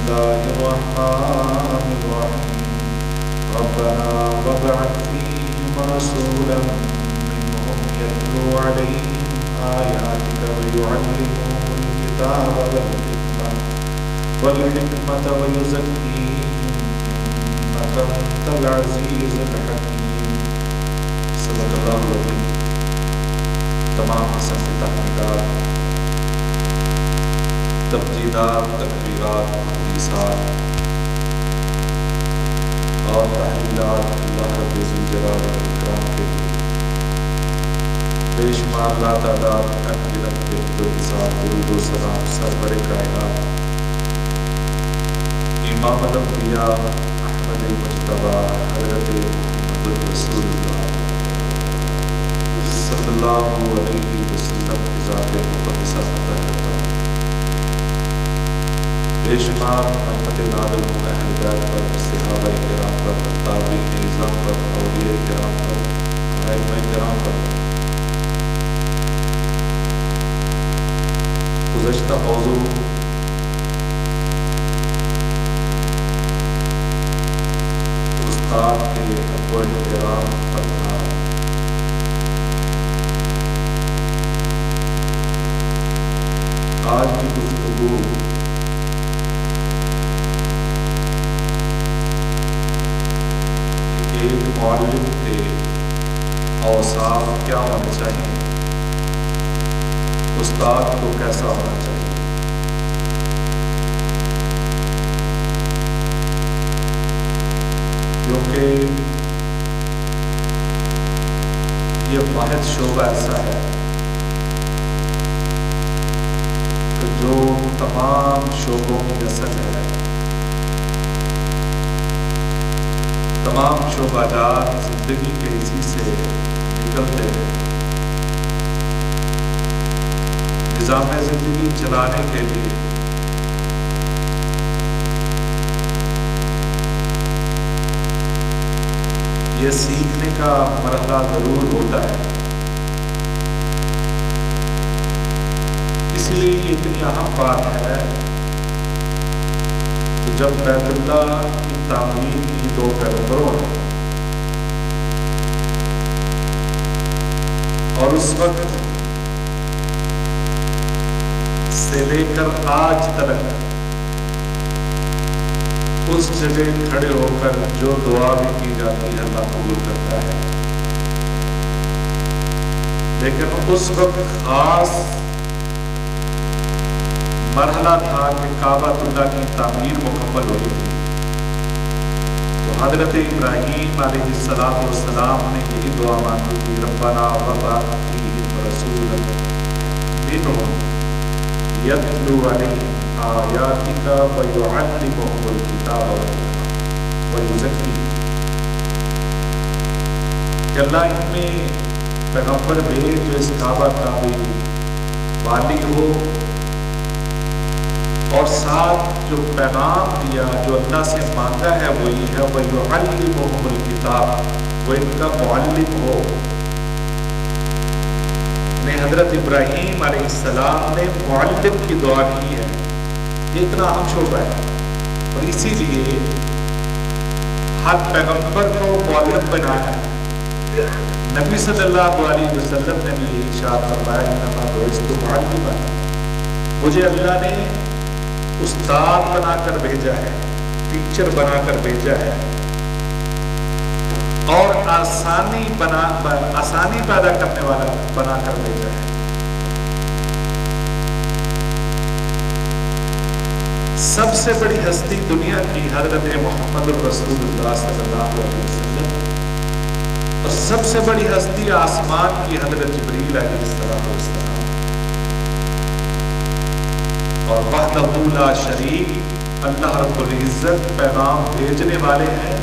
الله الرحمن الرحيم ربنا وابعث فيهم رسولا منهم يتلو عليهم آياتك ويعلمهم الكتاب والحكمة ويزكيهم إنك أنت العزيز الحكيم صدق اللہ العظیم۔ تمام قسم کی تحقیقات، تبجیلات، تقریرات، حدیثات اور تحلیلات اللہ رب ذوالجلال والاکرام کے لیے بے شمار لا تعداد اقدت بہتر کے ساتھ درود و سلام سرور کائنات امام الانبیاء احمد مجتبی حضرت محمد رسول اللہ صلی اللہ علیہ وسلم کی ذات مقدسہ طاہرہ بے شمار رحمت نازل ہوں اہل بیت پر، صحابہ کرام پر، تابعین اعظام پر، اولیاء کرام پر، ائمہ کرام پر۔ گزشتہ موضوع استاد کے اول کرام پر تھا۔ آج کی گفتگو ایک معلم کے اوصاف کیا ہونے چاہیے، استاد کو کیسا ہونا چاہیے۔ کیونکہ یہ واحد شعبہ ایسا ہے کہ جو تمام شعبوں کی اصل ہے۔ تمام شعبہ جات زندگی کے اسی سے نکلتے ہیں۔ نظام زندگی چلانے کے لیے یہ سیکھنے کا مرحلہ ضرور ہوتا ہے۔ اس لیے یہ اتنی اہم بات ہے کہ جب بیت اللہ کی تعمیر کی دو پیغمبروں نے اور اس وقت سے لے کر آج تک اس جگہ کھڑے ہو کر جو دعا بھی کی جاتی ہے اللہ قبول کرتا ہے، لیکن اس وقت خاص مرحلہ تھا کہ کعبۃ اللہ کی تعمیر مکمل ہوئی تھی۔ تو حضرت ابراہیم علیہ السلام نے یہی دعا مانگی تھی، ربنا وابعث فیہم رسولا منہم یتلو علیہم آیاتک ویعلمہم الکتاب والحکمہ ویزکیہم، کہ اللہ ان میں پیغمبر بھیج جو اس کعبہ کا بھی والی ہو، اور ساتھ جو پیغام دیا جو اللہ سے مانگا ہے وہی ہے وَيُعَلِّمُهُمُ الْكِتَابَ، وہ ان کا معلم ہو۔ نے حضرت ابراہیم علیہ السلام نے معلم کی دعا کی ہے۔ یہ اتنا اہم شعبہ ہے، اور اسی لیے ہر پیغمبر کو معلم بنایا ہے۔ نبی صلی اللہ علیہ وسلم نے بھی ارشاد فرمایا انما بعثت معلما، مجھے اللہ نے استاد بنا کر بھیجا ہے، ٹیچر بنا کر بھیجا ہے، اور آسانی پیدا کرنے والا بنا کر بھیجا ہے۔ سب سے بڑی ہستی دنیا کی حضرت محمد الرسول اللہ صلی اللہ علیہ وسلم، اور سب سے بڑی ہستی آسمان کی حضرت جبریل علیہ السلام، اور وحدہ لا شریک اللہ رب العزت پیغام بھیجنے والے ہیں،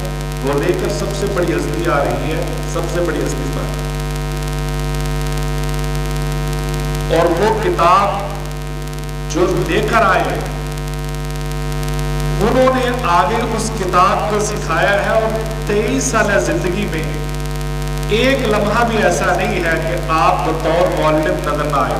وہ لے کر سب سے بڑی ہستی آ رہی ہے، سب سے بڑی ہستی پر، اور وہ کتاب جو لے کر آئے انہوں نے آگے اس کتاب کو سکھایا ہے۔ اور 23 سال زندگی میں ایک لمحہ بھی ایسا نہیں ہے کہ آپ بطور معلم نظر نہ آئے۔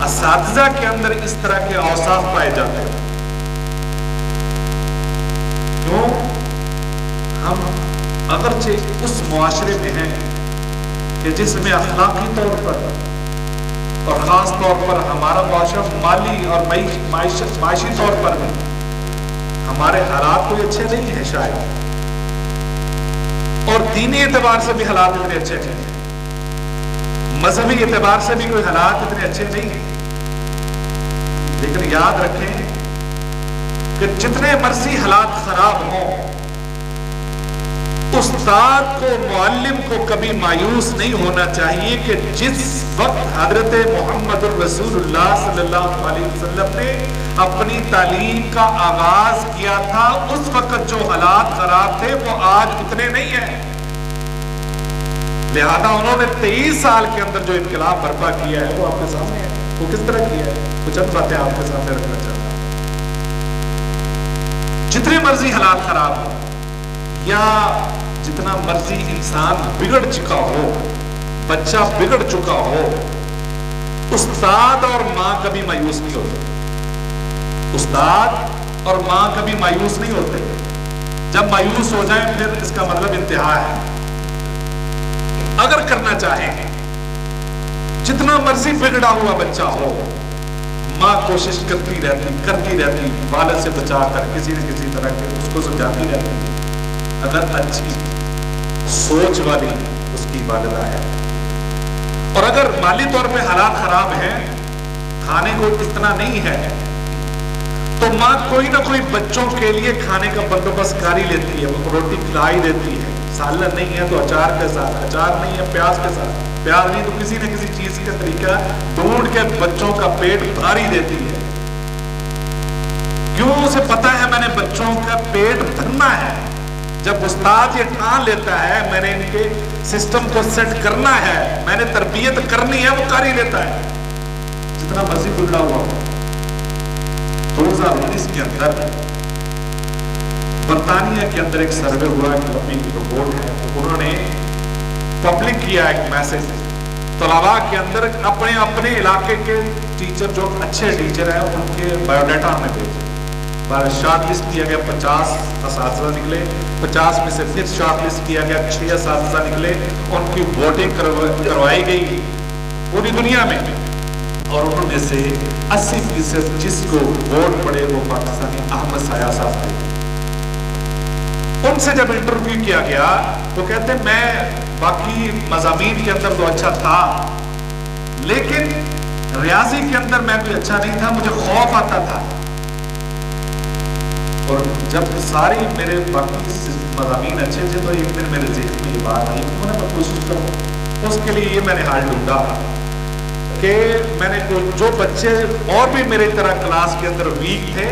اساتذہ کے اندر اس طرح کے اوصاف پائے جاتے ہیں؟ کیوں؟ ہم اگرچہ اس معاشرے میں ہیں کہ جس میں اخلاقی طور پر اور خاص طور پر ہمارا معاشرہ مالی اور معاشی طور پر بھی ہمارے حالات کوئی اچھے نہیں ہیں شاید، اور دینی اعتبار سے بھی حالات اتنے اچھے نہیں ہیں، مذہبی اعتبار سے بھی کوئی حالات اتنے اچھے نہیں ہیں، لیکن یاد رکھیں کہ جتنے مرضی حالات خراب ہوں، استاد کو، معلم کو کبھی مایوس نہیں ہونا چاہیے کہ جس وقت حضرت محمد الرسول اللہ صلی اللہ علیہ وسلم نے اپنی تعلیم کا آغاز کیا تھا، اس وقت جو حالات خراب تھے وہ آج اتنے نہیں ہیں۔ لہذا انہوں نے 23 سال کے اندر جو انقلاب برپا کیا ہے وہ آپ کے سامنے ہے۔ وہ کس طرح کیا ہے؟ وہ چند باتیں آپ کے سامنے رکھنا چاہتا ہوں۔ جتنے مرضی حالات خراب ہوں یا جتنا مرضی انسان بگڑ چکا ہو، بچہ بگڑ چکا ہو، استاد اور ماں کبھی مایوس نہیں ہوتے۔ استاد اور ماں کبھی مایوس نہیں ہوتے۔ جب مایوس ہو جائیں پھر اس کا مطلب انتہا ہے۔ اگر کرنا چاہیں جتنا مرضی بگڑا ہوا بچہ ہو، ماں کوشش کرتی رہتی والد سے بچا کر کسی نہ کسی طرح کے اس کو سمجھاتی رہتی، اگر اچھی سوچ والی اس کی والدہ ہے۔ اور اگر مالی طور پہ حالات خراب ہیں، کھانے کو اتنا نہیں ہے، تو ماں کوئی نہ کوئی بچوں کے لیے کھانے کا بندوبست کر ہی لیتی ہے، وہ روٹی کھلا ہی دیتی ہے، سالن نہیں ہے تو اچار کے ساتھ، اچار نہیں ہے پیاز کے ساتھ، پیاز نہیں تو کسی نہ کسی چیز کا طریقہ ڈھونڈ کے بچوں کا پیٹ بھر ہی دیتی ہے۔ کیوں؟ اسے پتا ہے میں نے بچوں کا پیٹ بھرنا ہے۔ جب استاد یہ ٹھان لیتا ہے میں نے ان کے سسٹم کو سیٹ کرنا ہے، میں نے تربیت کرنی ہے، وہ کر ہی لیتا ہے، جتنا مرضی بگڑا ہوا ہو۔ 2019 کے اندر برطانیہ کے اندر ایک سروے ہوا، ایک لمبی رپورٹ ہے، تو انہوں نے پبلک کیا ایک میسج طلباء کے اندر، اپنے علاقے کے ٹیچر جو اچھے ٹیچر ہیں ان کے بایو ڈیٹا ہمیں بھیجے۔ شارٹ لسٹ کیا گیا، 50 اساتذہ نکلے، 50 میں سے پھر شارٹ لسٹ کیا گیا، 6 اساتذہ نکلے، ان کی ووٹنگ کروائی گئی پوری دنیا میں، اور انہوں میں سے 80% جس کو ووٹ پڑے وہ پاکستانی احمد سایہ صاحب تھے۔ ان سے جب انٹرویو کیا گیا تو کہتے ہیں میں باقی مضامین کے اندر تو اچھا تھا، لیکن ریاضی کے اندر میں بھی اچھا نہیں تھا، مجھے خوف آتا تھا، اور جب ساری میرے باقی مضامین اچھے تھے تو ایک دن میرے ذہن میں یہ بات آئی کہ میں کوشش کروں۔ اس کے لیے یہ میں نے حال ڈھونڈا کہ میں نے جو بچے اور بھی میری طرح کلاس کے اندر ویک تھے،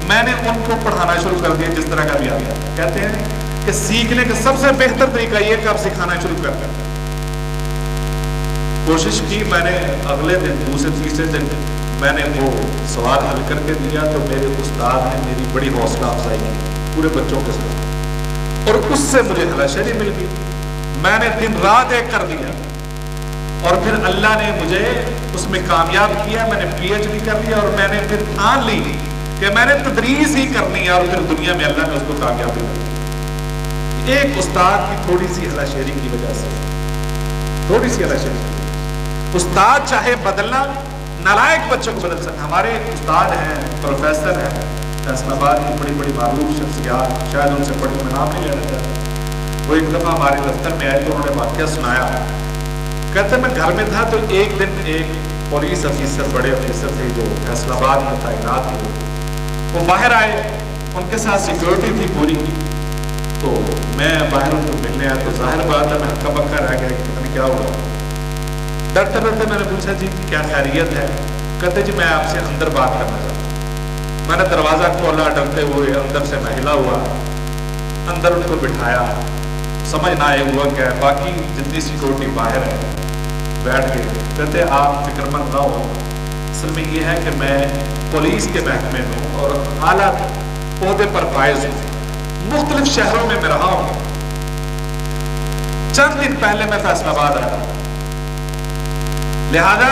میں نے ان کو پڑھانا شروع کر دیا جس طرح کا بھی آیا۔ کہتے ہیں کہ سیکھنے کا سب سے بہتر طریقہ یہ کہ آپ سکھانا شروع کر دیں۔ کوشش کی، میں نے اگلے دن دوسرے تیسرے دن میں نے وہ سوال حل کر کے دیا تو میرے استاد نے میری بڑی حوصلہ افزائی کی پورے بچوں کے ساتھ، اور اس سے مجھے ہلاشری مل گئی۔ میں نے دن رات ایک کر دیا، اور پھر اللہ نے مجھے اس میں کامیاب کیا، میں نے PhD کر لیا، اور میں نے پھر ٹھان لی کہ میں نے تدریس ہی کرنی ہے، اور پھر دنیا میں اللہ نے اس کو کامیابی دی۔ ایک استاد کی تھوڑی سی ہلاشری کی وجہ سے، تھوڑی سی ہلاشری، استاد چاہے بدلنا، نالائق بچوں کو بدل سکتا۔ ہمارے استاد ہیں، پروفیسر ہیں فیصل آباد کی، بڑی بڑی معروف شخصیات، شاید ان سے پڑھ کے میں نام نہیں لینا چاہتا۔ وہ ایک دفعہ ہمارے دفتر میں آئے تو انہوں نے واقعہ سنایا، کہتے میں گھر میں تھا تو ایک دن ایک پولیس افیسر، بڑے افیسر تھے جو فیصل آباد میں تعینات تھے، وہ باہر آئے، ان کے ساتھ سیکورٹی تھی پوری، تو میں باہر ان کو ملنے آیا تو ظاہر بات ہے میں ہکا بکا رہ گیا کہ پتہ نہیں کیا ہوا۔ ڈرتے ڈرتے میں نے پوچھا جی کیا خیریت ہے؟ کہتے جی میں آپ سے اندر بات کرنا چاہتا ہوں۔ میں نے دروازہ کھولا، ڈرتے ہوئے اندر سے میں ہلا ہوا، اندر ان کو بٹھایا، سمجھ نہ آئے ہوا کیا ہے، باقی جتنی سیکورٹی باہر ہے بیٹھ گئے۔ کہتے آپ فکر مند نہ ہو، اصل میں یہ ہے کہ میں پولیس کے محکمے میں ہوں اور اعلیٰ عہدے پر فائز ہوں، مختلف شہروں میں رہا ہوں، چند دن پہلے میں فیصل آباد آیا، لہذا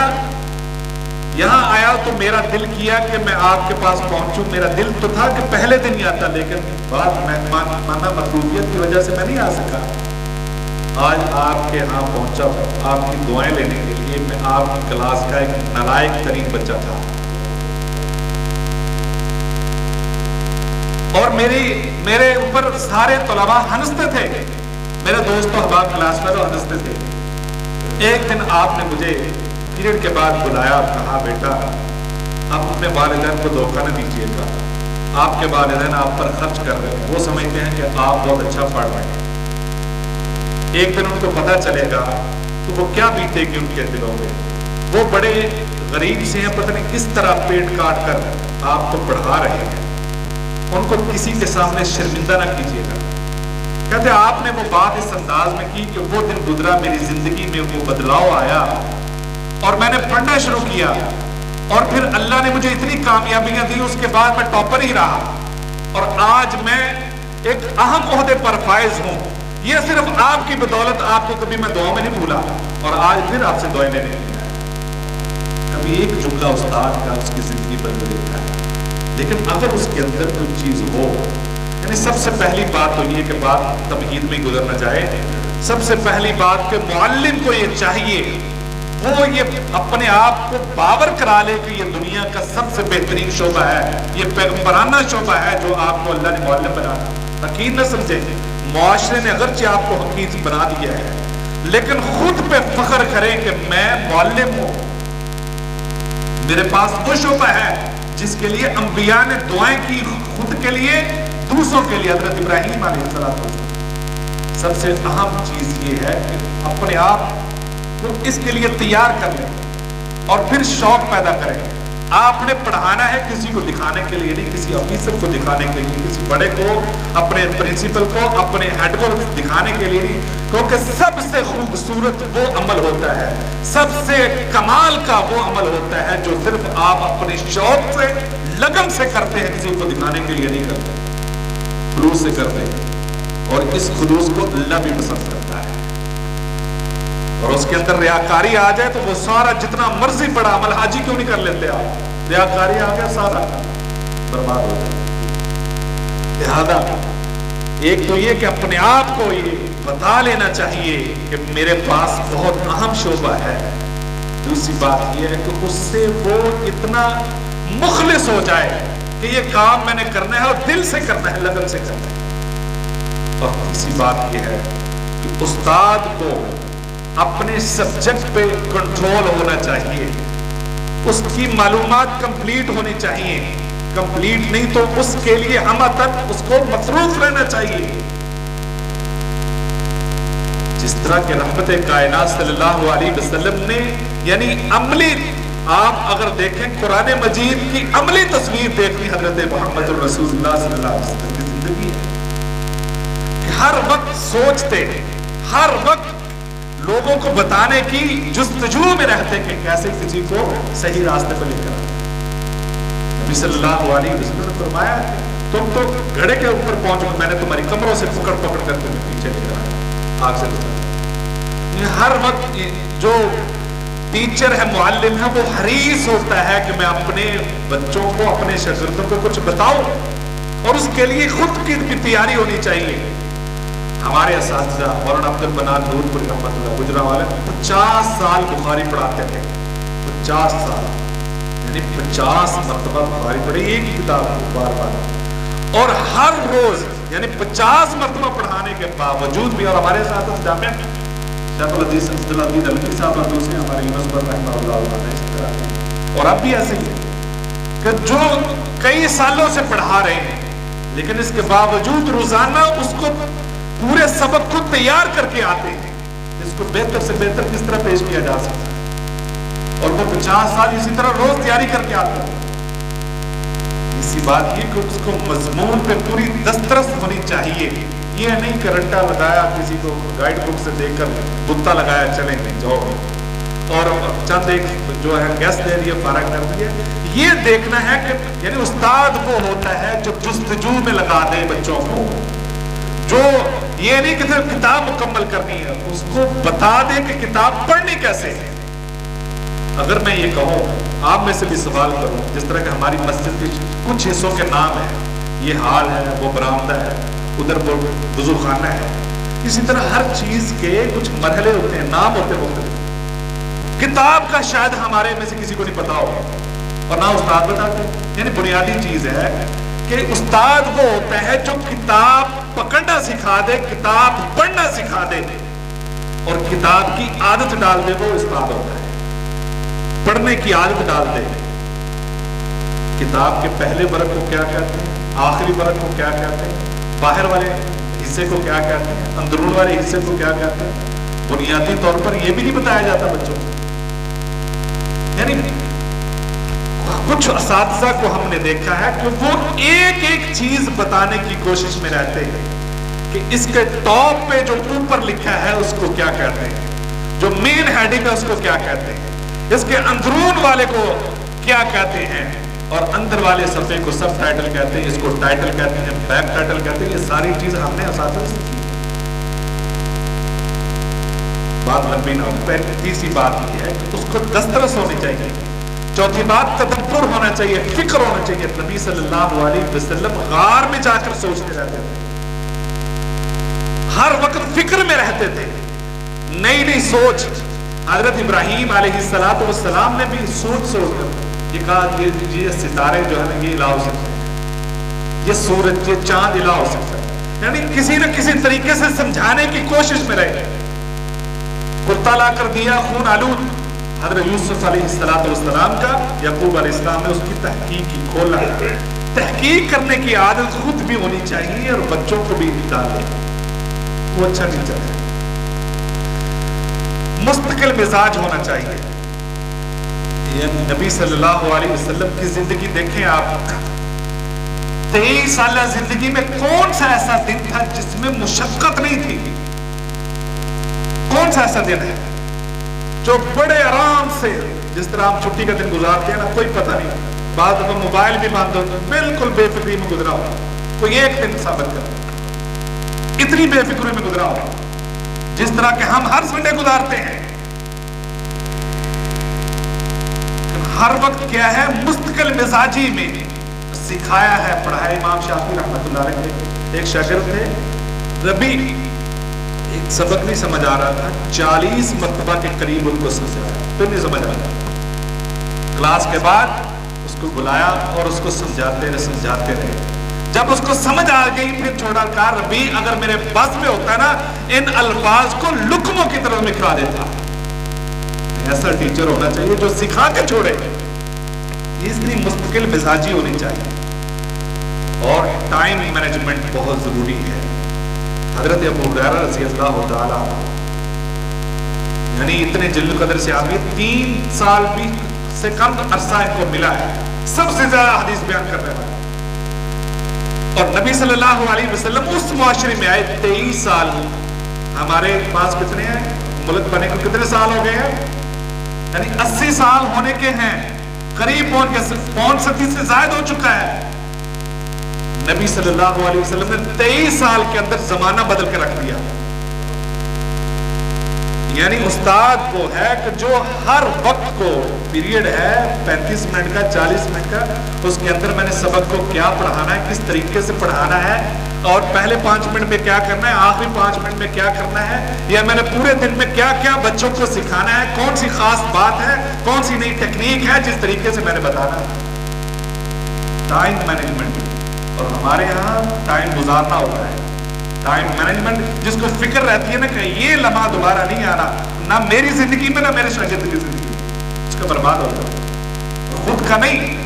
یا تو میرا دل کیا کہ میں آپ کے پاس پہنچوں، میرا دل تو تھا کہ پہلے دن ہی آتا، لیکن بات مہمانہ مصروفیت کی وجہ سے میں نہیں آ سکا۔ آج آپ کے ہاں پہنچا ہوں آپ کی دعائیں لینے کے لیے۔ میں آپ کی کلاس کا ایک نالائق ترین بچہ تھا، اور میرے اوپر سارے طلباء ہنستے تھے، میرے دوست و احباب کلاس میں ہنستے تھے۔ ایک دن آپ نے مجھے پیریڈ کے بعد بلایا اور کہا بیٹا آپ اپنے والدین کو دھوکہ نہ دیجیے گا، آپ کے والدین آپ پر خرچ کر رہے ہیں، وہ سمجھتے ہیں کہ آپ بہت اچھا پڑھ رہے ہیں، ایک دن ان کو پتہ چلے گا تو وہ کیا بیتے گی ان کے دلوں میں۔ وہ بڑے غریب سے ہیں، پتہ نہیں کس طرح پیٹ کاٹ کر آپ کو پڑھا رہے ہیں، ان کو کسی کے سامنے شرمندہ نہ کیجیے گا۔ کہتے آپ نے وہ بات اس انداز میں کی کہ وہ دن گزرا، میری زندگی میں وہ بدلاؤ آیا اور میں نے پڑھنا شروع کیا، اور پھر اللہ نے مجھے اتنی کامیابیاں دی، اس کے بعد میں ٹاپر ہی رہا، اور آج میں ایک اہم عہدے پر فائز ہوں۔ یہ صرف آپ کی بدولت، آپ کو کبھی میں دعاؤں میں نہیں بھولا، اور آج پھر آپ سے دعائیں لینے کے لیے آیا۔ کبھی ایک جملہ استاد کا اس کی زندگی بدل دیتا ہے، لیکن اگر اس کے اندر کوئی چیز ہو، یعنی سب سے پہلی بات تو یہ کہ بات تمہید میں گزر نہ جائے، سب سے پہلی بات کہ معلم کو یہ چاہیے وہ یہ اپنے آپ کو باور کرا لے کہ یہ دنیا کا سب سے بہترین شعبہ ہے، یہ پیغمبرانہ شعبہ ہے جو آپ کو اللہ نے معلم بنانا۔ حقیر نہ سمجھے، معاشرے نے اگرچہ آپ کو حقیر بنا دیا ہے، لیکن خود پہ فخر کریں کہ میں معلم ہوں، میرے پاس وہ شعبہ ہے جس کے لیے انبیاء نے دعائیں کی، خود کے لیے دوسروں کے لیے۔ حضرت ابراہیم علیہ السلام، سب سے اہم چیز یہ ہے کہ اپنے آپ کو اس کے لیے تیار کر لیں اور پھر شوق پیدا کریں۔ آپ نے پڑھانا ہے کسی کو دکھانے کے لیے نہیں، کسی آفیسر کو دکھانے کے لیے، کسی بڑے کو، اپنے پرنسپل کو، اپنے ہیڈ کو دکھانے کے لیے نہیں، کیونکہ سب سے خوبصورت وہ عمل ہوتا ہے، سب سے کمال کا وہ عمل ہوتا ہے جو صرف آپ اپنے شوق سے، لگن سے کرتے ہیں، کسی کو دکھانے کے لیے نہیں کرتے، خلوص سے کرتے ہیں، اور اس خلوص کو اللہ بھی پسند کرتا ہے۔ اور اس کے اندر ریاکاری آ جائے تو وہ سارا جتنا مرضی بڑا عمل، حاجی کیوں نہیں کر لیتے آپ، ریاکاری آ گیا سارا برباد ہو جائے۔ لہذا ایک تو یہ کہ اپنے آپ کو یہ بتا لینا چاہیے کہ میرے پاس بہت اہم شعبہ ہے۔ دوسری بات یہ ہے کہ اس سے وہ اتنا مخلص ہو جائے کہ یہ کام میں نے کرنا ہے اور دل سے کرنا ہے، لگن سے کرنا ہے۔ اور تیسری بات یہ ہے کہ استاد کو اپنے سبجیکٹ پہ کنٹرول ہونا چاہیے، اس کی معلومات کمپلیٹ ہونی چاہیے، کمپلیٹ نہیں تو اس کے لیے ہم تک اس کو مصروف رہنا چاہیے۔ جس طرح کہ رحمت کائنات صلی اللہ علیہ وسلم نے یعنی عملی، آپ اگر دیکھیں قرآن مجید کی عملی تصویر دیکھیں حضرت محمد رسول اللہ صلی اللہ علیہ وسلم کی زندگی ہے کہ ہر وقت سوچتے، ہر وقت لوگوں کو بتانے کی جستجو میں رہتے کہ کیسے کسی کو صحیح راستے پر لے کر آئے۔ نبی صلی اللہ علیہ وسلم نے فرمایا تم تو گھڑے کے اوپر پہنچ گئے، میں نے تمہاری کمروں سے پکڑ پکڑ کر تمہیں پیچھے لے کر آیا، آگ سے بچا۔ ہر وقت جو ٹیچر ہے، معلم ہے، وہ حریص ہوتا ہے کہ میں اپنے بچوں کو، اپنے شاگردوں کو کچھ بتاؤں، اور اس کے لیے خود کی بھی تیاری ہونی چاہیے۔ ہمارے اساتذہ مولانا عبد المنان نور پوری رحمۃ اللہ گجرانوالہ 50 سال بخاری پڑھاتے تھے، 50 سال، یعنی 50 مرتبہ بخاری پڑھی ایک ہی کتاب کو بار بار، اور ہر روز یعنی 50 مرتبہ پڑھانے کے باوجود بھی۔ اور ہمارے ساتھ جامعہ شیخ الحدیث عبدالعزیز الوی صاحب اور دوسرے ہمارے یونس پر رحمہ اللہ اس طرح، اور اب بھی ایسے ہی ہے کہ جو کئی سالوں سے پڑھا رہے ہیں، لیکن اس کے باوجود روزانہ اس کو پورے سبق کو تیار کر کے آتے ہیں، اس کو بہتر سے بہتر کس طرح پیش کیا جا سکتا ہے، اور وہ 50 سال اسی طرح روز تیاری کر کے آتے ہیں۔ اسی بات یہ کہ اس کو مضمون پہ پوری دسترس ہونی چاہیے، یہ نہیں کہ رٹا لگایا کسی کو گائیڈ بک سے دیکھ کر بتا لگایا چلیں گے جاؤ، اور چند ایک جو ہے گیس دے دیے فارغ کر دیے۔ یہ دیکھنا ہے کہ یعنی استاد وہ ہوتا ہے جو جستجو میں لگا دے بچوں کو، جو یہ نہیں کہ صرف کتاب مکمل کرنی ہے، اس کو بتا دے کہ کتاب پڑھنی کیسے ہے، اگر میں یہ کہوں آپ میں سے بھی سوال کروں، جس طرح کہ ہماری مسجد کے کچھ حصوں کے نام ہیں، یہ ہال ہے، وہ برآمدہ ہے، ادھر وہ وضو خانہ ہے، اسی طرح ہر چیز کے کچھ مرحلے ہوتے ہیں، نام ہوتے ہیں مختلف۔ کتاب کا شاید ہمارے میں سے کسی کو نہیں پتا ہوگا، اور نہ استاد بتاتے۔ یعنی بنیادی چیز ہے کہ استاد وہ ہوتا ہے جو کتاب پکڑنا سکھا دے، کتاب پڑھنا سکھا دے اور کتاب کی عادت ڈال دے، وہ استاد ہوتا ہے۔ پڑھنے کی عادت ڈال دے، کتاب کے پہلے ورق کو کیا کہتے ہیں، آخری ورق کو کیا کہتے ہیں، باہر والے حصے کو کیا کہتے ہیں، اندرون والے حصے کو کیا کہتے ہیں، بنیادی طور پر یہ بھی نہیں بتایا جاتا بچوں کو۔ یعنی کچھ اساتذہ کو ہم نے دیکھا ہے کہ وہ ایک ایک چیز بتانے کی کوشش میں رہتے ہیں کہ اس کے ٹاپ پہ جو اوپر لکھا ہے اس کو کیا کہتے ہیں، جو مین ہیڈنگ ہے اس کو کیا کہتے ہیں، اس کے اندرون والے کو کیا کہتے ہیں، اور اندر والے صفحے کو سب ٹائٹل کہتے ہیں، اس کو ٹائٹل کہتے ہیں، بیک ٹائٹل کہتے ہیں۔ یہ ساری چیزیں ہم نے اساتذہ سے سیکھی۔ بات لمبی نہ ہو، پہلی تیسری بات یہ ہے کہ اس کو دسترس ہونی چاہیے۔ چوتھی بات تدبر ہونا چاہیے، فکر ہونا چاہیے۔ نبی صلی اللہ علیہ وسلم غار میں جا کر سوچتے رہتے تھے، ہر وقت فکر میں رہتے تھے، نئی نئی سوچ۔ حضرت ابراہیم علیہ السلام نے بھی سوچ کر یہ کہا یہ ستارے جو ہے نا یہ الہ ہو سکتے ہیں، یہ سورج، یہ چاند الہ ہو سکتا ہے۔ یعنی کسی نہ کسی طریقے سے سمجھانے کی کوشش میں رہے۔ کرتا لا کر دیا خون آلود، حضرت یوسف علیہ السلام کا، یعقوب علیہ السلام نے اس کی تحقیق کی، کھولا۔ تحقیق کرنے کی عادت خود بھی ہونی چاہیے اور بچوں کو بھی ڈالیں، وہ اچھا نہیں چاہتا۔ مستقل مزاج ہونا چاہیے۔ یہ نبی صلی اللہ علیہ وسلم کی زندگی دیکھیں آپ، 23 سالہ زندگی میں کون سا ایسا دن تھا جس میں مشقت نہیں تھی؟ کون سا ایسا دن ہے جو بڑے آرام سے، جس طرح ہم چھٹی کا دن گزارتے ہیں نا، کوئی پتہ نہیں، بعد میں موبائل بھی بند ہوتا ہے، بالکل بے فکری میں گزرا ہوا، کوئی ایک دن ثابت کر اتنی بے فکری میں گزرا ہوا جس طرح کہ ہم ہر سنڈے گزارتے ہیں۔ ہر وقت کیا ہے، مستقل مزاجی میں سکھایا ہے، پڑھایا۔ امام شافعی رحمۃ اللہ علیہ کے ایک شاگرد تھے ربی، ایک سبق نہیں سمجھ آ رہا تھا، 40 مرتبہ کے قریب ان کو سمجھایا، پھر نہیں سمجھ آ رہا۔ کلاس کے بعد اس کو بلایا اور اس کو سمجھاتے رہے۔ جب اس کو سمجھ آ گئی پھر چھوڑا، کہا ربی اگر میرے بس میں ہوتا نا ان الفاظ کو لقموں کی طرح لکھا دیتا۔ ایسا ٹیچر ہونا چاہیے جو سکھا کے چھوڑے۔ اس لیے مستقل مزاجی ہونی چاہیے اور ٹائم مینجمنٹ بہت ضروری ہے۔ حضرت ابو ہریرہ رضی اللہ تعالیٰ یعنی اتنے جلیل القدر سے آدمی 3 سال بھی سے کم عرصہ ان کو ملا ہے، سب سے زیادہ حدیث بیان کرنے والا، اور نبی صلی اللہ علیہ وسلم اس معاشرے میں آئے 23 سال۔ ہمارے پاس کتنے ہیں، ملک بنے کو کتنے سال ہو گئے ہیں، یعنی 80 سال ہونے کے ہیں، قریب پون 70 سے زائد ہو چکا ہے۔ نبی صلی اللہ علیہ وسلم نے 23 سال کے اندر زمانہ بدل کے رکھ دیا۔ یعنی استاد وہ ہے کہ جو ہر وقت کو پیریڈ ہے 35 منٹ کا 40 منٹ کا، اس کے اندر میں نے سبق کو کیا پڑھانا ہے، کس طریقے سے پڑھانا ہے، اور پہلے 5 منٹ میں کیا کرنا ہے، آخری 5 منٹ میں کیا کرنا ہے، یا میں نے پورے دن میں کیا کیا بچوں کو سکھانا ہے، کون سی خاص بات ہے، کون سی نئی ٹیکنیک ہے جس طریقے سے میں نے بتانا ہے۔ ٹائم مینجمنٹ، اور ہمارے ہاں ٹائم گزارنا ہوتا ہے۔ ٹائم مینجمنٹ جس کو فکر رہتی ہے نا کہ یہ لمحہ دوبارہ نہیں آنا، نہ میری زندگی میں نہ میرے شاگرد کی زندگی میں، اس کا برباد ہوتا ہے، خود کا نہیں،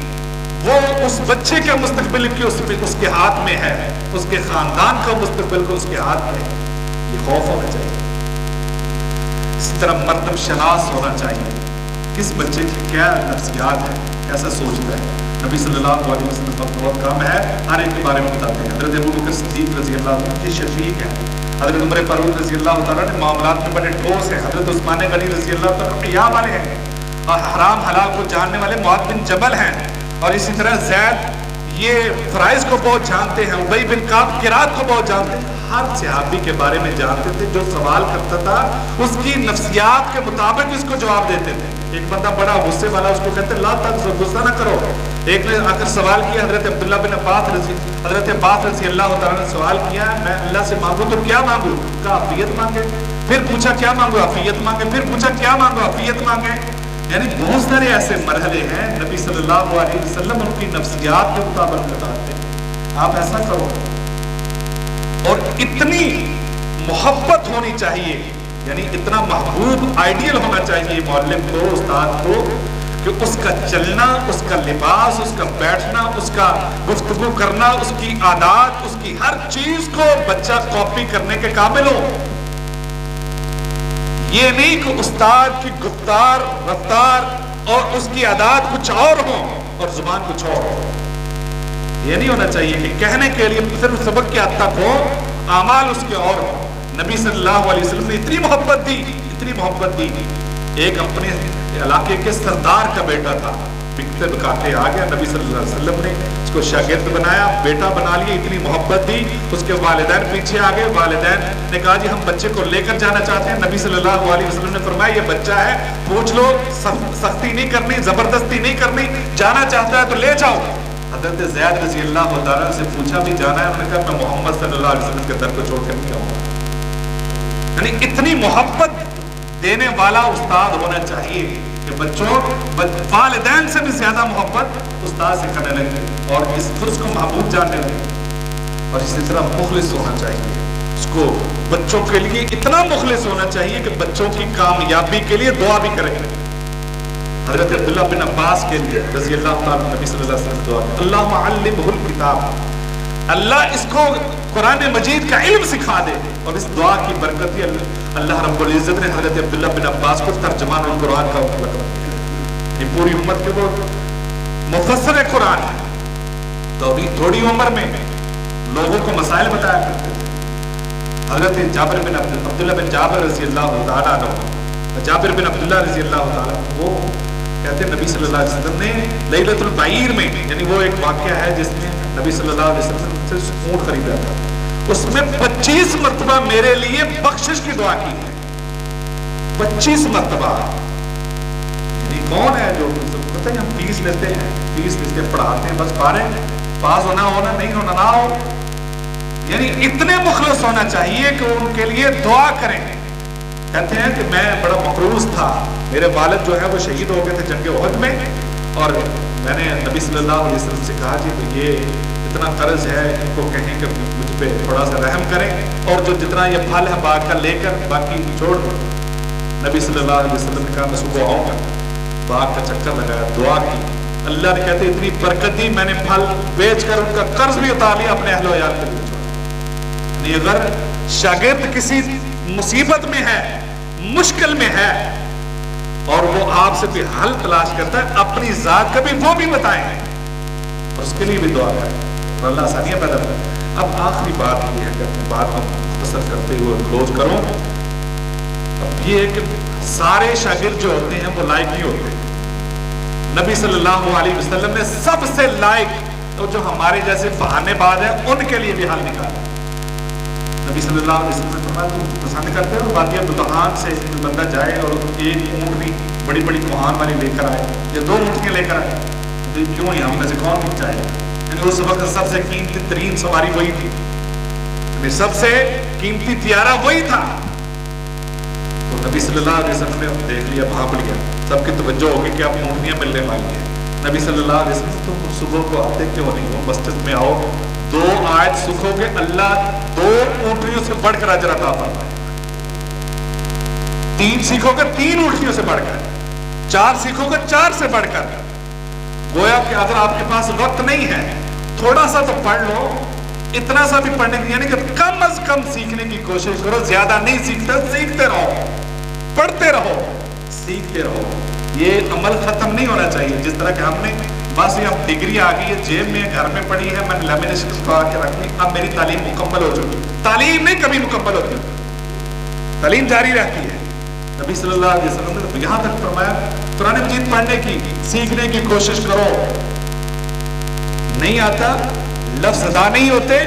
وہ اس بچے کے مستقبل کی اس کے ہاتھ میں ہے، اس کے خاندان کا مستقبل کو اس کے ہاتھ میں ہے۔ یہ خوف ہونا چاہیے۔ اسی طرح مرتب شناس ہونا چاہیے، کس بچے کی کیا نفسیات ہے، کیسا سوچتا ہے۔ نبی صلی اللہ علیہ وسلم کا بہت کام ہے، ہر ایک کے بارے میں بتاتے ہیں۔ حضرت ابوبکر صدیق رضی اللہ عنہ کے شفیق ہیں، حضرت عمر فاروق رضی اللہ تعالیٰ نے معاملات میں بڑے ٹھوس ہیں، حضرت عثمان غنی رضی اللہ تعالیٰ حیا والے ہیں، اور حرام حلال کو جاننے والے معاذ بن جبل ہیں، اور اسی طرح زید یہ فرائض کو بہت جانتے ہیں، ابی بن کعب قرات کو بہت جانتے ہیں۔ ہر صحابی کے بارے میں جانتے تھے، جو سوال کرتا تھا اس کی نفسیات کے مطابق اس کو جواب دیتے تھے۔ ایک بندہ بڑا غصے والا، اس کو کہتے ہیں لا تغضب، غصہ نہ کرو. ایک نے آ کر سوال کیا، حضرت عبداللہ بن عباس رضی اللہ تعالیٰ نے سوال کیا، میں اللہ سے مانگوں تو کیا مانگوں؟ کہا عافیت مانگے. پھر پوچھا کیا مانگو؟ عافیت مانگے. پھر پوچھا کیا مانگو؟ عافیت مانگے. یعنی بہت سارے ایسے مرحلے ہیں نبی صلی اللہ علیہ وسلم ان کی نفسیات کے مطابق بتاتے ہیں آپ ایسا کرو. اور اتنی محبت ہونی چاہیے، یعنی اتنا محبوب آئیڈیل ہونا چاہیے معلم کو، استاد کو، کہ اس کا چلنا، اس کا لباس، اس کا بیٹھنا، اس کا گفتگو کرنا، اس کی عادات، اس کی ہر چیز کو بچہ کاپی کرنے کے قابل ہو. یہ نہیں کہ استاد کی گفتار، رفتار اور اس کی عادات کچھ اور ہوں اور زبان کچھ اور ہو. یہ نہیں ہونا چاہیے کہ کہنے کے لیے صرف سبق کے حد تک ہو، اعمال اس کے اور ہوں. نبی صلی اللہ علیہ وسلم نے اتنی محبت دی، اتنی محبت دی. ایک اپنے علاقے کے سردار کا بیٹا تھا، بکتے بکاتے آ گیا، نبی صلی اللہ علیہ وسلم نے اس کو شاگرد بنایا، بیٹا بنا لیا، اتنی محبت دی. اس کے والدین پیچھے آ گئے، والدین نے کہا جی ہم بچے کو لے کر جانا چاہتے ہیں. نبی صلی اللہ علیہ وسلم نے فرمایا یہ بچہ ہے، پوچھ لو، سختی نہیں کرنی، زبردستی نہیں کرنی، جانا چاہتا ہے تو لے جاؤ. حضرت زید رضی اللہ تعالیٰ سے پوچھا بھی جانا ہے؟ انہوں نے کہا میں محمد صلی اللہ علیہ وسلم کے در کو چھوڑ کر نہیں آؤں گا. یعنی اتنی محبت دینے والا استاد ہونا چاہیے کہ بچوں والدین سے بھی زیادہ محبت استاد سے کرنے لگے اور اس کو محبوب جاننے لگے. اور اسی طرح مخلص ہونا چاہیے، اس کو بچوں کے لیے اتنا مخلص ہونا چاہیے کہ بچوں کی کامیابی کے لیے دعا بھی کریں. حضرت عبداللہ بن عباس کے لیے رضی اللہ تعالیٰ نبی صلی اللہ علیہ وسلم دعا، اللہم علمہ الکتاب، اللہ اس کو قرآن مجید کا علم سکھا دے. اور اس دعا کی برکت ہی اللہ رب العزت نے حضرت عبداللہ بن عباس کو ترجمان القرآن کا مطلب یہ پوری امت کے وہ مفسر قرآن ہے. تو ابھی تھوڑی عمر میں لوگوں کو مسائل بتایا کرتے تھے. حضرت جابر بن عبداللہ بن جابر رضی اللہ تعالیٰ عنہ، جابر بن عبداللہ رضی اللہ تعالیٰ عنہ، وہ کہتے ہیں نبی صلی اللہ علیہ وسلم نے لیلۃ البعیر میں، یعنی وہ ایک واقعہ ہے جس میں نبی صلی اللہ علیہ وسلم سے اونٹ خریدا تھا، اس میں 25 مرتبہ میرے لیے بخشش کی دعا کی ہے. 25 مرتبہ. یعنی کون ہے جو پتہ ہے ہم فیس لیتے ہیں، فیس لے کے پڑھاتے ہیں، بس پاس ہونا نہیں ہونا نہ ہو. یعنی اتنے مخلص ہونا چاہیے کہ ان کے لیے دعا کریں. کہتے ہیں کہ میں بڑا مقروض تھا، میرے والد جو ہے وہ شہید ہو گئے تھے جنگ احد میں، اور میں نے نبی صلی اللہ علیہ وسلم سے کہا جی تو یہ اتنا قرض ہے، ان کو کہیں کہ مجھ پہ تھوڑا سا رحم کریں اور جو جتنا یہ پھل ہے باغ کا لے کر باقی چھوڑ دو. نبی صلی اللہ علیہ وسلم نے کہا میں صبح آؤں گا. باغ کا چکر لگایا، دعا کی، اللہ نے کہتے اتنی برکت دی، میں نے پھل بیچ کر ان کا قرض بھی اتار لیا، اپنے اہل و عیال کے لیے چھوڑا. اگر شاگرد کسی مصیبت میں ہے، مشکل میں ہے، اور وہ آپ سے بھی حل تلاش کرتا ہے، اپنی ذات کا بھی وہ بھی بتائیں اور اس کے لیے بھی دعا کریں اور اللہ آسانیاں پیدا کریں. اب آخری بات یہ ہے کہ اپنی بات کو مختصر کرتے ہوئے کلوز کروں. اب یہ ہے کہ سارے شاگرد جو ہوتے ہیں وہ لائق نہیں ہوتے. نبی صلی اللہ علیہ وسلم نے سب سے لائق تو جو ہمارے جیسے بہانے باز ہیں ان کے لیے بھی حل نکالا. نبی صلی اللہ علیہ وسلم نے فرمایا تم پسند کرتے ہو وادی بلدان سے کوئی بندہ جائے اور ایک اونٹنی بڑی بڑی کوہان والی لے کر آئے یا 2 اونٹنیاں لے کر آئے، تو کیوں ہی ہم میں سے کون نہیں چاہے؟ یعنی اس وقت سب سے قیمتی ترین سواری وہی تھی، یعنی سب سے قیمتی طیارہ وہی تھا. تو نبی صلی اللہ علیہ وسلم نے دیکھ لیا، بھانپ لیا، سب کی توجہ ہوگی کہ اب اونٹنیاں ملنے والی ہیں. نبی صلی اللہ علیہ وسلم تم صبح کو آتے کیوں نہیں ہو؟ مسجد میں آؤ، 2 آیت سکھو گے، اللہ 2 اونٹنیوں سے بڑھ کر اجر عطا فرمائے. 3 سیکھو گے 3 اونٹنیوں سے بڑھ کر، 4 سیکھو گے 4 سے بڑھ کر. گویا کہ اگر آپ کے پاس وقت نہیں ہے تھوڑا سا تو پڑھ لو، اتنا سا بھی پڑھنے کی، یعنی کہ کم از کم سیکھنے کی کوشش کرو. زیادہ نہیں سیکھتے، سیکھتے رہو، پڑھتے رہو، سیکھتے رہو. یہ عمل ختم نہیں ہونا چاہیے جس طرح کہ ہم نے بس یہ اب ڈگری آ گئی ہے جیب میں، گھر میں پڑھی ہے، میں نے لیمینیشن کروا کے رکھ لی، اب میری تعلیم مکمل ہو چکی. تعلیم نہیں کبھی مکمل ہوتی، تعلیم جاری رہتی ہے. نبی صلی اللہ علیہ وسلم نے یہاں تک فرمایا قرآن مجید پڑھنے کی، سیکھنے کی کوشش کرو. نہیں آتا، لفظ ادا نہیں ہوتے،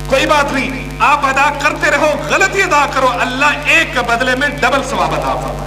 کوئی بات نہیں، آپ ادا کرتے رہو. غلطی ادا کرو، اللہ ایک کے بدلے میں ڈبل ثواب عطا فرمائے.